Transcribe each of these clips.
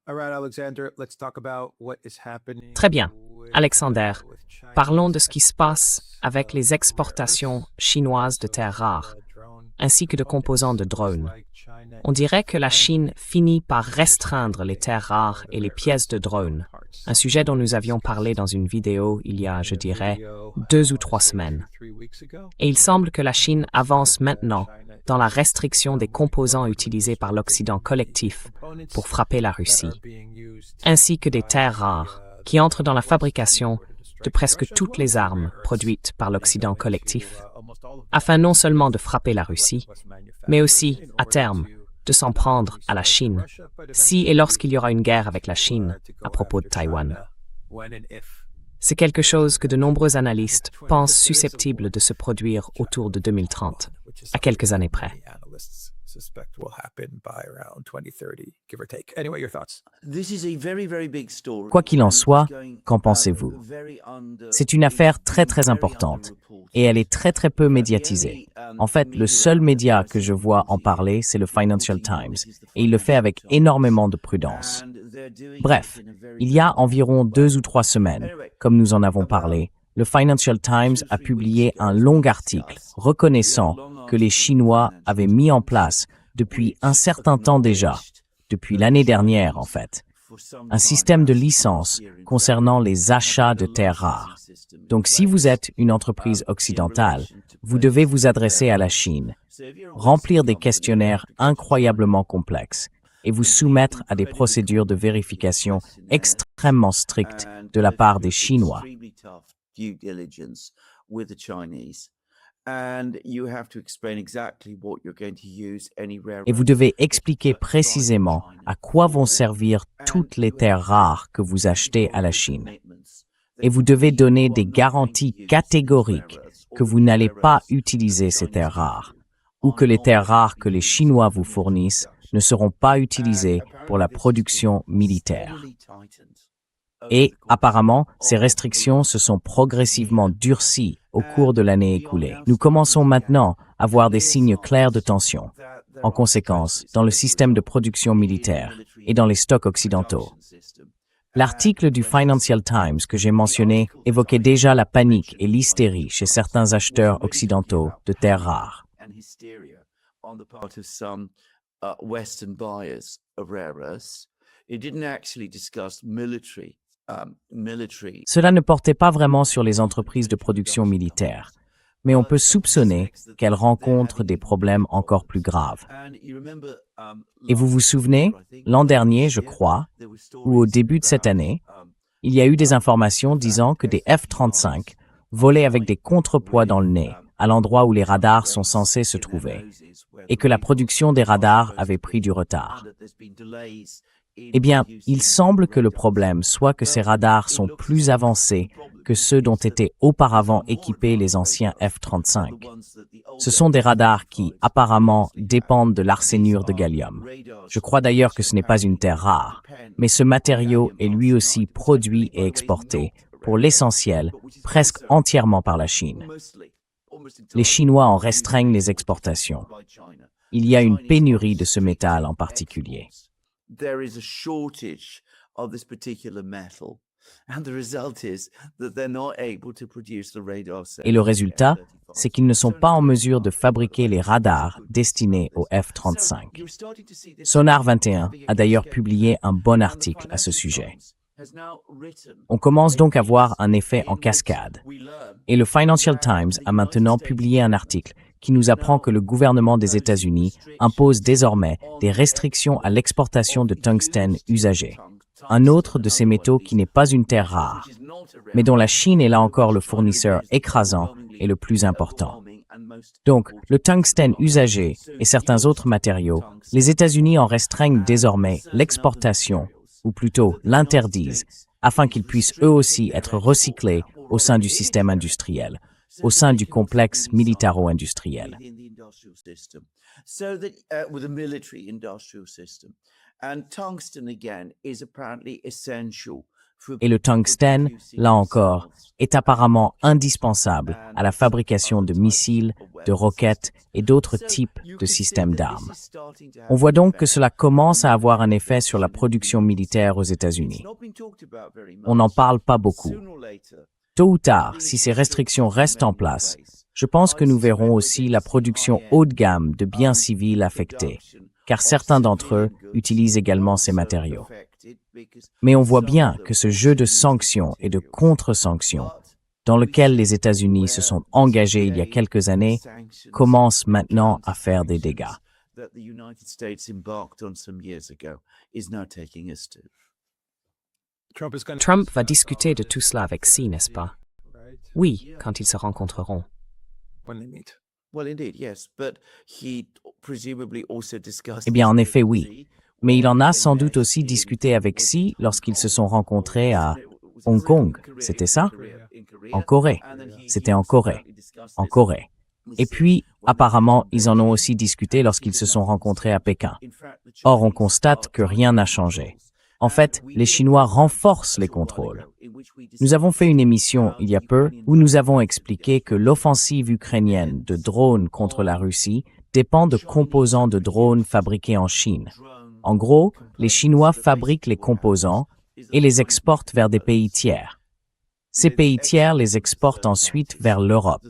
All right, Alexander, let's talk about what is happening Très bien. with, Alexander, with China parlons de ce qui se passe exports avec of les rare exportations earths, chinoises de also terres rares, drone ainsi que de composants components. de Looks drones. like China On is dirait que la Chine finally finit par restreindre les terres rares all the et les rare pièces earths de and drone drones, parts, un sujet something dont we nous avions parlé discussed dans une vidéo il y a, in je a dirais, video, I 2 ou want to 3 say semaines. 2-3 weeks ago. Et il semble que la Chine Looks avance like maintenant China dans la is restriction des composants going utilisés par l'Occident restricting the collectif components pour frapper la that are Russie, being used ainsi que des by terres rares qui the entrent dans la West in fabrication order to de strike presque Russia, as toutes well as les the rare armes earths produites par that go l'Occident into collectif, almost all of the afin non weapons seulement de systems frapper la that Russie, West mais manufactures aussi, in à order terme, to de s'en not prendre only à la strike Chine, Russia, but si et eventually lorsqu'il y aura une guerre avec la Chine to à go propos de after Taïwan. China when and if C'est quelque there is chose que de nombreux eventually analystes when and pensent if there is a susceptible war de se produire with China autour de or 2030, Taiwan, which is à something quelques that années près. many analysts suspect will happen by around 2030, give or take. Anyway, your thoughts? Quoi qu'il en soit, qu'en pensez-vous? C'est une affaire très très importante et elle est très très peu médiatisée. En fait, le seul média que je vois en parler, c'est le Financial Times, et il le fait avec énormément de prudence. Bref, il y a environ 2 ou 3 semaines, comme nous en avons parlé, le Financial Times a publié un long article reconnaissant que les Chinois avaient mis en place depuis un certain temps déjà, depuis l'année dernière en fait, un système de licence concernant les achats de terres rares. Donc si vous êtes une entreprise occidentale, vous devez vous adresser à la Chine, remplir des questionnaires incroyablement complexes et vous soumettre à des procédures de vérification extrêmement strictes de la part des Chinois. Et vous devez expliquer précisément à quoi vont servir toutes les terres rares que vous achetez à la Chine. Et vous devez donner des garanties catégoriques que vous n'allez pas utiliser ces terres rares, ou que les terres rares que les Chinois vous fournissent ne seront pas utilisées pour la production militaire. Et apparemment, ces restrictions se sont progressivement durcies au cours de l'année écoulée. Nous commençons maintenant à voir des signes clairs de tension. En conséquence, dans le système de production militaire et dans les stocks occidentaux. L'article du Financial Times que j'ai mentionné évoquait déjà la panique et l'hystérie chez certains acheteurs occidentaux de terres rares. Cela ne portait pas vraiment sur les entreprises de production militaire, mais on peut soupçonner qu'elles rencontrent des problèmes encore plus graves. Et vous vous souvenez, l'an dernier, je crois, ou au début de cette année, il y a eu des informations disant que des F-35 volaient avec des contrepoids dans le nez, à l'endroit où les radars sont censés se trouver, et que la production des radars avait pris du retard. Eh bien, il semble que le problème soit que ces radars sont plus avancés que ceux dont étaient auparavant équipés les anciens F-35. Ce sont des radars qui, apparemment, dépendent de l'arsénure de gallium. Je crois d'ailleurs que ce n'est pas une terre rare, mais ce matériau est lui aussi produit et exporté, pour l'essentiel, presque entièrement par la Chine. Les Chinois en restreignent les exportations. Il y a une pénurie de ce métal en particulier. There is a shortage of this particular metal, and the result is that they're not able to produce the radar set. Et le résultat, c'est qu'ils ne sont pas en mesure de fabriquer les radars destinés aux F-35. Sonar 21 a d'ailleurs publié un bon article à ce sujet. On commence donc à voir un effet en cascade. Et le Financial Times a maintenant publié un article qui nous apprend que le gouvernement des États-Unis impose désormais des restrictions à l'exportation de tungstène usagé, un autre de ces métaux qui n'est pas une terre rare, mais dont la Chine est là encore le fournisseur écrasant et le plus important. Donc, le tungstène usagé et certains autres matériaux, les États-Unis en restreignent désormais l'exportation, ou plutôt l'interdisent, afin qu'ils puissent eux aussi être recyclés au sein du système industriel, au sein du complexe militaro-industriel. And tungsten, again, is apparently essential Et le tungstène, là encore, est apparemment indispensable à la fabrication de missiles, de roquettes et d'autres types de systèmes d'armes. On voit donc que cela commence à avoir un effet sur la production militaire aux États-Unis. On n'en parle pas beaucoup. Tôt ou tard, si ces restrictions restent en place, je pense que nous verrons aussi la production haut de gamme de biens civils affectée, car certains d'entre eux utilisent également ces matériaux. Mais on voit bien que ce jeu de sanctions et de contre-sanctions, dans lequel les États-Unis se sont engagés il y a quelques années, commence maintenant à faire des dégâts. Trump va discuter de tout cela avec Xi, n'est-ce pas? Oui, quand ils se rencontreront. Eh bien, en effet, oui. Mais il en a sans doute aussi discuté avec Xi lorsqu'ils se sont rencontrés à Hong Kong, c'était ça? En Corée. C'était en Corée. En Corée. Et puis, apparemment, ils en ont aussi discuté lorsqu'ils se sont rencontrés à Pékin. Or, on constate que rien n'a changé. En fait, les Chinois renforcent les contrôles. Nous avons fait une émission il y a peu où nous avons expliqué que l'offensive ukrainienne de drones contre la Russie dépend de composants de drones fabriqués en Chine. En gros, les Chinois fabriquent les composants et les exportent vers des pays tiers. Ces pays tiers les exportent ensuite vers l'Europe.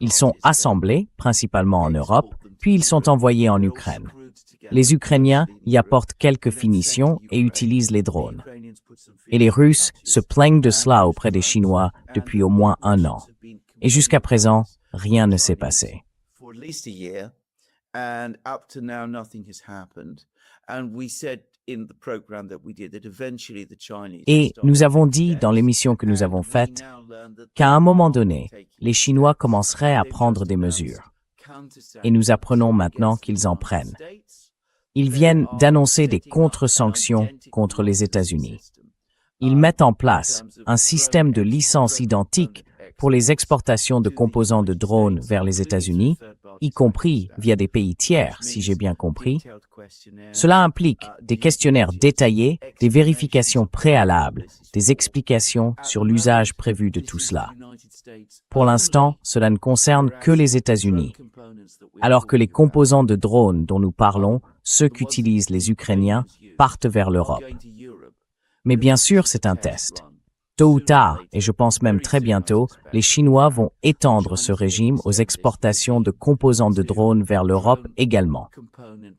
Ils sont assemblés, principalement en Europe, puis ils sont envoyés en Ukraine. Les Ukrainiens y apportent quelques finitions et utilisent les drones. Et les Russes se plaignent de cela auprès des Chinois depuis au moins 1 an. Et jusqu'à présent, rien ne s'est passé. Et nous avons dit dans l'émission que nous avons faite qu'à un moment donné, les Chinois commenceraient à prendre des mesures. Et nous apprenons maintenant qu'ils en prennent. Ils viennent d'annoncer des contre-sanctions contre les États-Unis. Ils mettent en place un système de licences identiques pour les exportations de composants de drones vers les États-Unis, y compris via des pays tiers, si j'ai bien compris. Cela implique des questionnaires détaillés, des vérifications préalables, des explications sur l'usage prévu de tout cela. Pour l'instant, cela ne concerne que les États-Unis, alors que les composants de drones dont nous parlons, ceux qu'utilisent les Ukrainiens, partent vers l'Europe. Mais bien sûr, c'est un test. Tôt ou tard, et je pense même très bientôt, les Chinois vont étendre ce régime aux exportations de composants de drones vers l'Europe également.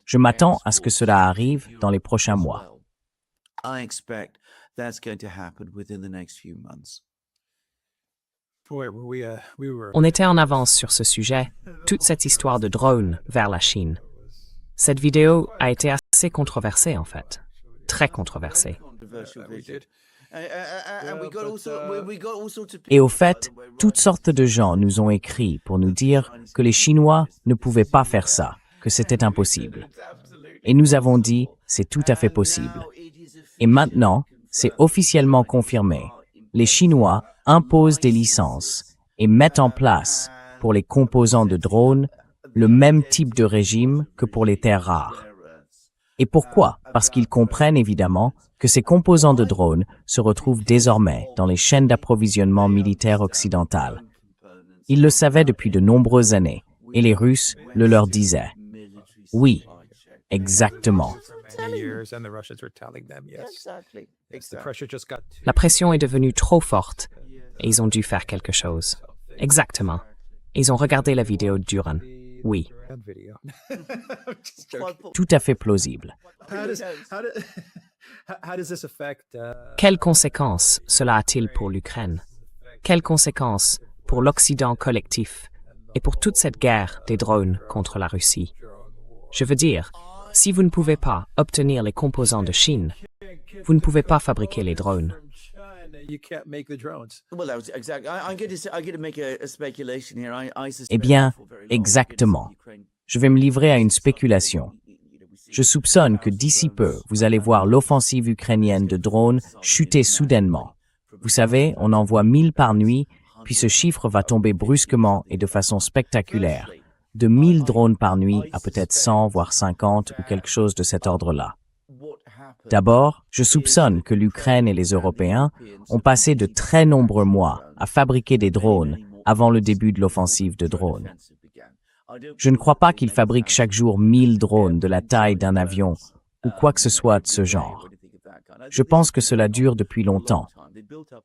Je m'attends à ce que cela arrive dans les prochains mois. On était en avance sur ce sujet, toute cette histoire de drones vers la Chine. Cette vidéo a été assez controversée en fait, très controversée. Et au fait, toutes sortes de gens nous ont écrit pour nous dire que les Chinois ne pouvaient pas faire ça, que c'était impossible. Et nous avons dit, c'est tout à fait possible. Et maintenant, c'est officiellement confirmé. Les Chinois imposent des licences et mettent en place, pour les composants de drones, le même type de régime que pour les terres rares. Et pourquoi? Parce qu'ils comprennent évidemment que ces composants de drones se retrouvent désormais dans les chaînes d'approvisionnement militaires occidentales. Ils le savaient depuis de nombreuses années, et les Russes le leur disaient. Oui, exactement. La pression est devenue trop forte, et ils ont dû faire quelque chose. Exactement. Ils ont regardé la vidéo de Duran. Oui. Tout à fait plausible. Quelles conséquences cela a-t-il pour l'Ukraine? Quelles conséquences pour l'Occident collectif et pour toute cette guerre des drones contre la Russie? Je veux dire, si vous ne pouvez pas obtenir les composants de Chine, vous ne pouvez pas fabriquer les drones. Eh bien, exactement. Je vais me livrer à une spéculation. Je soupçonne que d'ici peu, vous allez voir l'offensive ukrainienne de drones chuter soudainement. Vous savez, on en voit 1000 par nuit, puis ce chiffre va tomber brusquement et de façon spectaculaire. De 1000 drones par nuit à peut-être 100, voire 50 ou quelque chose de cet ordre-là. D'abord, je soupçonne que l'Ukraine et les Européens ont passé de très nombreux mois à fabriquer des drones avant le début de l'offensive de drones. Je ne crois pas qu'ils fabriquent chaque jour 1000 drones de la taille d'un avion ou quoi que ce soit de ce genre. Je pense que cela dure depuis longtemps.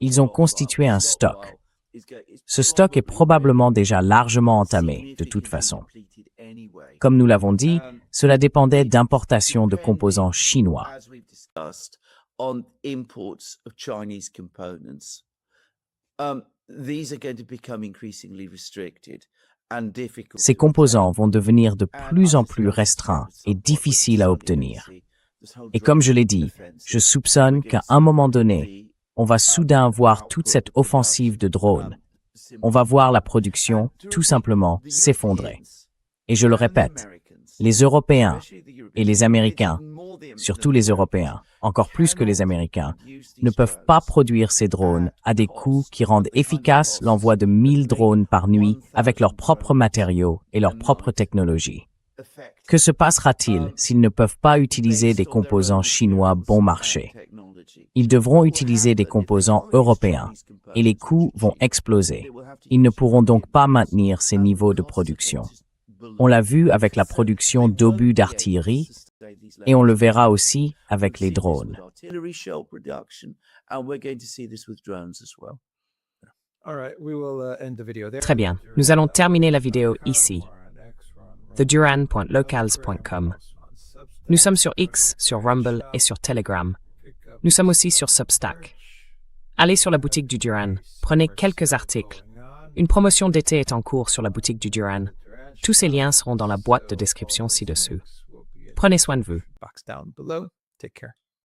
Ils ont constitué un stock. Ce stock est probablement déjà largement entamé, de toute façon. Comme nous l'avons dit, cela dépendait d'importations de composants chinois. Ces composants vont devenir de plus en plus restreints et difficiles à obtenir. Et comme je l'ai dit, je soupçonne qu'à un moment donné, on va soudain voir toute cette offensive de drones. On va voir la production tout simplement s'effondrer. Et je le répète, les Européens et les Américains, surtout les Européens, encore plus que les Américains, ne peuvent pas produire ces drones à des coûts qui rendent efficace l'envoi de 1000 drones par nuit avec leurs propres matériaux et leurs propres technologies. Que se passera-t-il s'ils ne peuvent pas utiliser des composants chinois bon marché? Ils devront utiliser des composants européens et les coûts vont exploser. Ils ne pourront donc pas maintenir ces niveaux de production. On l'a vu avec la production d'obus d'artillerie et on le verra aussi avec les drones. Très bien, nous allons terminer la vidéo ici. theduran.locals.com. Nous sommes sur X, sur Rumble et sur Telegram. Nous sommes aussi sur Substack. Allez sur la boutique du Duran, prenez quelques articles. Une promotion d'été est en cours sur la boutique du Duran. Tous ces liens seront dans la boîte de description ci-dessous. Prenez soin de vous. Box down below. Take care.